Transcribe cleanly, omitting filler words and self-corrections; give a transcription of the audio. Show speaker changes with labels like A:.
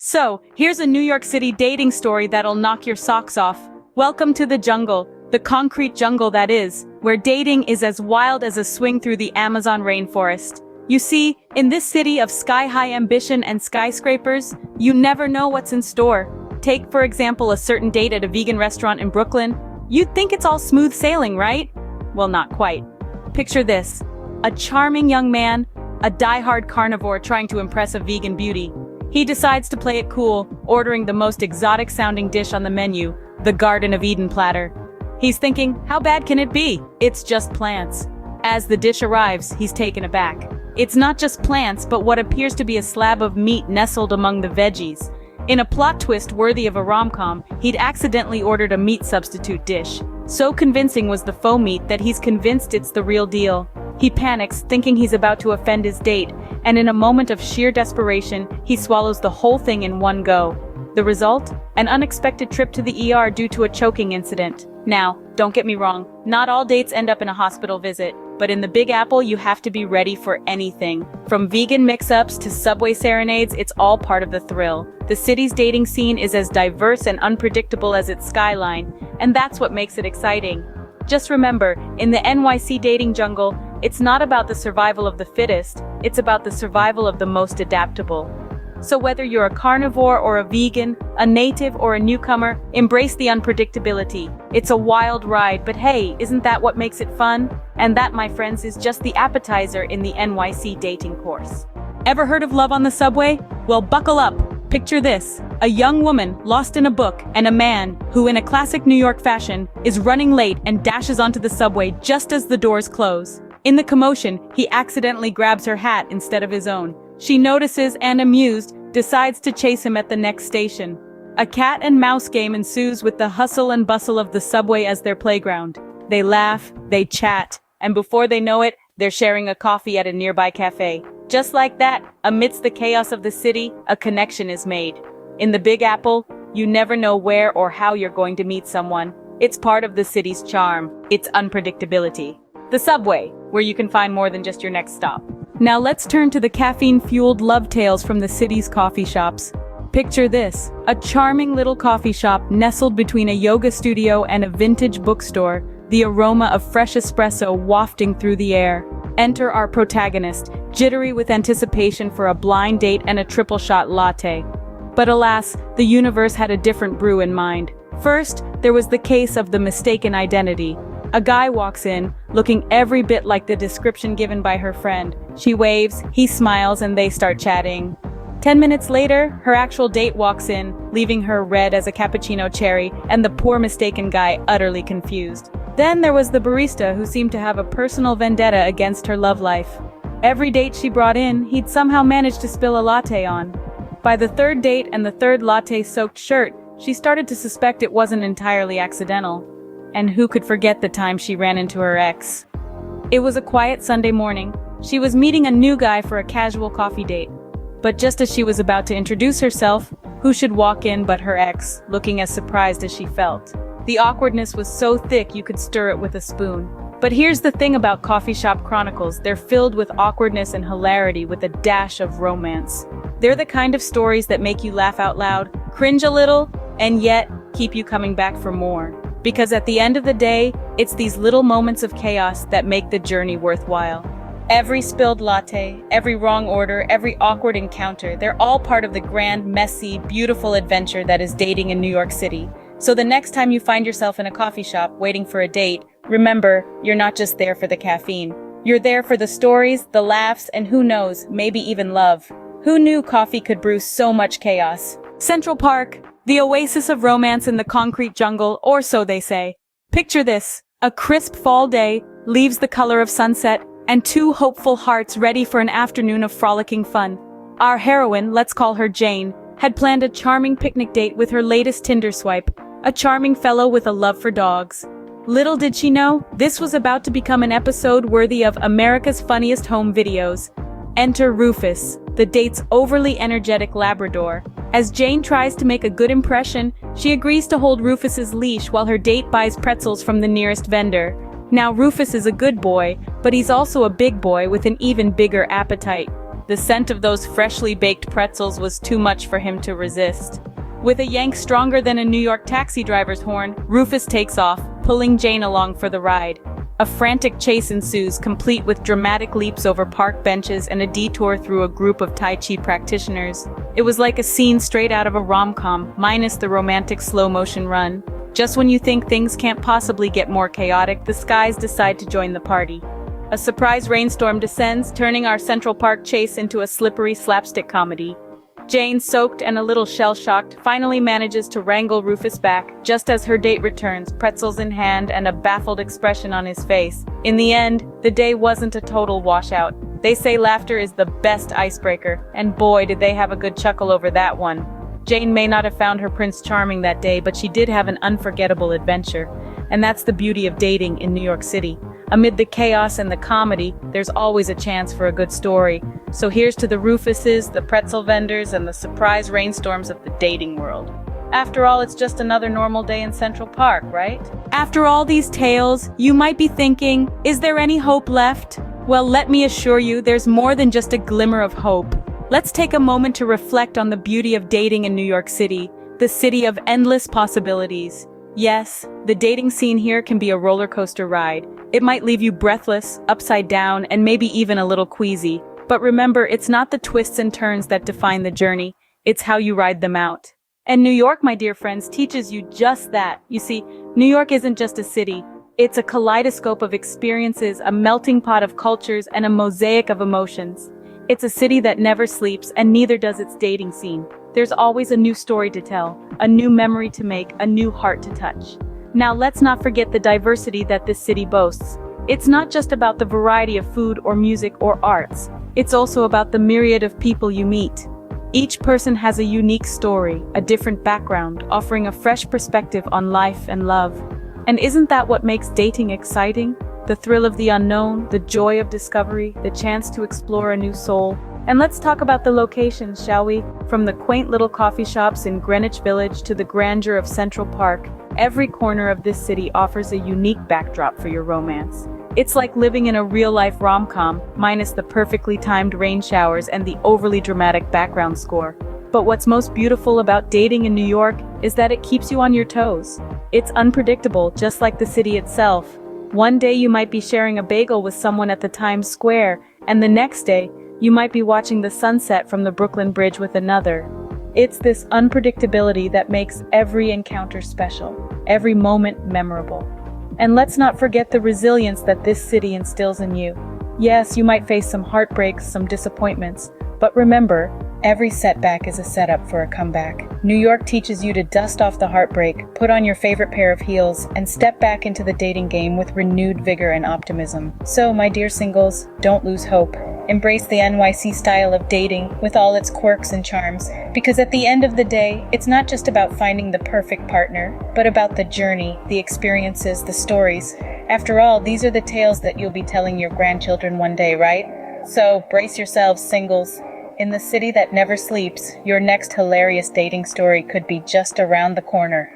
A: So, here's a New York City dating story that'll knock your socks off. Welcome to the jungle, the concrete jungle that is, where dating is as wild as a swing through the Amazon rainforest. You see, in this city of sky-high ambition and skyscrapers, you never know what's in store. Take, for example, a certain date at a vegan restaurant in Brooklyn. You'd think it's all smooth sailing, right? Well, not quite. Picture this: a charming young man, a die-hard carnivore trying to impress a vegan beauty. He decides to play it cool, ordering the most exotic-sounding dish on the menu, the Garden of Eden platter. He's thinking, how bad can it be? It's just plants. As the dish arrives, he's taken aback. It's not just plants, but what appears to be a slab of meat nestled among the veggies. In a plot twist worthy of a rom-com, he'd accidentally ordered a meat substitute dish. So convincing was the faux meat that he's convinced it's the real deal. He panics, thinking he's about to offend his date, and in a moment of sheer desperation, he swallows the whole thing in one go. The result? An unexpected trip to the ER due to a choking incident. Now, don't get me wrong, not all dates end up in a hospital visit, but in the Big Apple you have to be ready for anything. From vegan mix-ups to subway serenades, it's all part of the thrill. The city's dating scene is as diverse and unpredictable as its skyline, and that's what makes it exciting. Just remember, in the NYC dating jungle, it's not about the survival of the fittest, it's about the survival of the most adaptable. So whether you're a carnivore or a vegan, a native or a newcomer, embrace the unpredictability. It's a wild ride, but hey, isn't that what makes it fun? And that, my friends, is just the appetizer in the NYC dating course. Ever heard of love on the subway? Well, buckle up. Picture this: a young woman lost in a book and a man who, in a classic New York fashion, is running late and dashes onto the subway just as the doors close. In the commotion, he accidentally grabs her hat instead of his own. She notices and, amused, decides to chase him at the next station. A cat and mouse game ensues with the hustle and bustle of the subway as their playground. They laugh, they chat, and before they know it, they're sharing a coffee at a nearby cafe. Just like that, amidst the chaos of the city, a connection is made. In the Big Apple, you never know where or how you're going to meet someone. It's part of the city's charm, its unpredictability. The subway, where you can find more than just your next stop. Now let's turn to the caffeine-fueled love tales from the city's coffee shops. Picture this: a charming little coffee shop nestled between a yoga studio and a vintage bookstore, the aroma of fresh espresso wafting through the air. Enter our protagonist, jittery with anticipation for a blind date and a triple-shot latte. But alas, the universe had a different brew in mind. First, there was the case of the mistaken identity. A guy walks in, looking every bit like the description given by her friend. She waves, he smiles, and they start chatting. 10 minutes later, her actual date walks in, leaving her red as a cappuccino cherry, and the poor mistaken guy utterly confused. Then there was the barista who seemed to have a personal vendetta against her love life. Every date she brought in, he'd somehow managed to spill a latte on. By the third date and the third latte-soaked shirt, she started to suspect it wasn't entirely accidental. And who could forget the time she ran into her ex? It was a quiet Sunday morning. She was meeting a new guy for a casual coffee date. But just as she was about to introduce herself, who should walk in but her ex, looking as surprised as she felt. The awkwardness was so thick you could stir it with a spoon. But here's the thing about coffee shop chronicles: they're filled with awkwardness and hilarity with a dash of romance. They're the kind of stories that make you laugh out loud, cringe a little, and yet keep you coming back for more. Because at the end of the day, it's these little moments of chaos that make the journey worthwhile. Every spilled latte, every wrong order, every awkward encounter, they're all part of the grand, messy, beautiful adventure that is dating in New York City. So the next time you find yourself in a coffee shop waiting for a date, remember, you're not just there for the caffeine. You're there for the stories, the laughs, and who knows, maybe even love. Who knew coffee could brew so much chaos? Central Park, the oasis of romance in the concrete jungle, or so they say. Picture this: a crisp fall day, leaves the color of sunset, and two hopeful hearts ready for an afternoon of frolicking fun. Our heroine, let's call her Jane, had planned a charming picnic date with her latest Tinder swipe, a charming fellow with a love for dogs. Little did she know, this was about to become an episode worthy of America's Funniest Home Videos. Enter Rufus, the date's overly energetic Labrador. As Jane tries to make a good impression, she agrees to hold Rufus's leash while her date buys pretzels from the nearest vendor. Now Rufus is a good boy, but he's also a big boy with an even bigger appetite. The scent of those freshly baked pretzels was too much for him to resist. With a yank stronger than a New York taxi driver's horn, Rufus takes off, pulling Jane along for the ride. A frantic chase ensues, complete with dramatic leaps over park benches and a detour through a group of Tai Chi practitioners. It was like a scene straight out of a rom-com, minus the romantic slow-motion run. Just when you think things can't possibly get more chaotic, the skies decide to join the party. A surprise rainstorm descends, turning our Central Park chase into a slippery slapstick comedy. Jane, soaked and a little shell-shocked, finally manages to wrangle Rufus back, just as her date returns, pretzels in hand and a baffled expression on his face. In the end, the day wasn't a total washout. They say laughter is the best icebreaker, and boy did they have a good chuckle over that one. Jane may not have found her Prince Charming that day, but she did have an unforgettable adventure. And that's the beauty of dating in New York City. Amid the chaos and the comedy, there's always a chance for a good story. So here's to the Rufuses, the pretzel vendors, and the surprise rainstorms of the dating world. After all, it's just another normal day in Central Park, right? After all these tales, you might be thinking, is there any hope left? Well, let me assure you, there's more than just a glimmer of hope. Let's take a moment to reflect on the beauty of dating in New York City, the city of endless possibilities. Yes, the dating scene here can be a roller coaster ride. It might leave you breathless, upside down, and maybe even a little queasy. But remember, it's not the twists and turns that define the journey, it's how you ride them out. And New York, my dear friends, teaches you just that. You see, New York isn't just a city. It's a kaleidoscope of experiences, a melting pot of cultures, and a mosaic of emotions. It's a city that never sleeps, and neither does its dating scene. There's always a new story to tell, a new memory to make, a new heart to touch. Now let's not forget the diversity that this city boasts. It's not just about the variety of food or music or arts. It's also about the myriad of people you meet. Each person has a unique story, a different background, offering a fresh perspective on life and love. And isn't that what makes dating exciting? The thrill of the unknown, the joy of discovery, the chance to explore a new soul. And let's talk about the locations, shall we? From the quaint little coffee shops in Greenwich Village to the grandeur of Central Park, every corner of this city offers a unique backdrop for your romance. It's like living in a real-life rom-com, minus the perfectly timed rain showers and the overly dramatic background score. But what's most beautiful about dating in New York is that it keeps you on your toes. It's unpredictable, just like the city itself. One day you might be sharing a bagel with someone at the Times Square, and the next day, you might be watching the sunset from the Brooklyn Bridge with another. It's this unpredictability that makes every encounter special, every moment memorable. And let's not forget the resilience that this city instills in you. Yes, you might face some heartbreaks, some disappointments, but remember, every setback is a setup for a comeback. New York teaches you to dust off the heartbreak, put on your favorite pair of heels, and step back into the dating game with renewed vigor and optimism. So, my dear singles, don't lose hope. Embrace the NYC style of dating with all its quirks and charms, because at the end of the day, it's not just about finding the perfect partner, but about the journey, the experiences, the stories. After all, these are the tales that you'll be telling your grandchildren one day, right? So, brace yourselves, singles. In the city that never sleeps, your next hilarious dating story could be just around the corner.